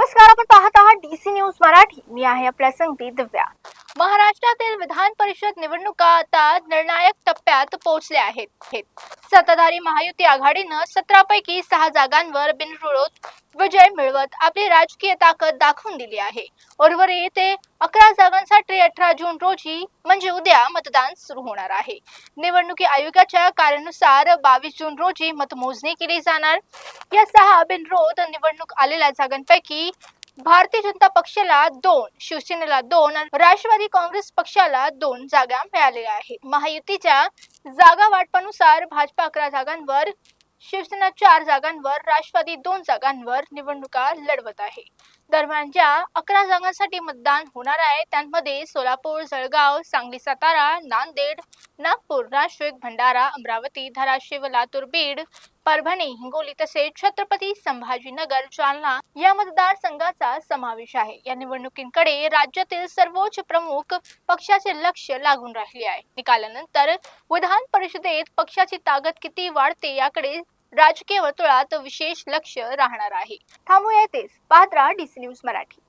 नमस्कार, आपण पाहत आहात डीसी न्यूज मराठी. मी आहे आपल्या संगती दिव्या. महाराष्ट्रातील विधान परिषद निवडणुका आता निर्णायक टप्प्यात पोहोचल्या आहेत. सत्ताधारी महायुती आघाडीनं 17 पैकी 6 जागांवर बिनविरोध विजय मिळवत आपली राजकीय ताकद दाखवून दिली आहे. उर्वरित 11 जागांसाठी 18 जून रोजी म्हणजे उद्या मतदान सुरू होणार आहे. निवडणूक आयोगाच्या कार्यानुसार 22 जून रोजी मतमोजणी केली जाणार. या 6 बिनविरोध निवडणूक आलेल्या जागांपैकी भारतीय जनता पक्षाला 2, शिवसेनेला 2, राष्ट्रवादी काँग्रेस पक्षाला 2 जागा मिळालेल्या आहेत. महायुतीच्या जागा वाटपानुसार भाजपा 11 जागांवर, शिवसेना 4 जागांवर, राष्ट्रवादी 2 जागांवर निवडणुका लढवत आहे. दरम्यान ज्या 11 जागांसाठी मतदान होणार आहे त्यांमध्ये सोलापूर, जळगाव, सांगली, सातारा, नांदेड, नागपूर, नाशिक, भंडारा, अमरावती, धाराशिव, लातूर, बीड, परभणी, हिंगोली तसेच छत्रपती संभाजीनगर, जालना या मतदारसंघाचा समावेश आहे. या निवडणुकीकडे राज्यातील सर्वोच्च प्रमुख पक्षाचे लक्ष लागून राहिले आहे. निकालानंतर विधान परिषदेत पक्षाची ताकद किती वाढते याकडे राजकीय वर्तुळात विशेष लक्ष राहणार आहे. थांबूया येथेच. पाहत राहा डीसी न्यूज मराठी.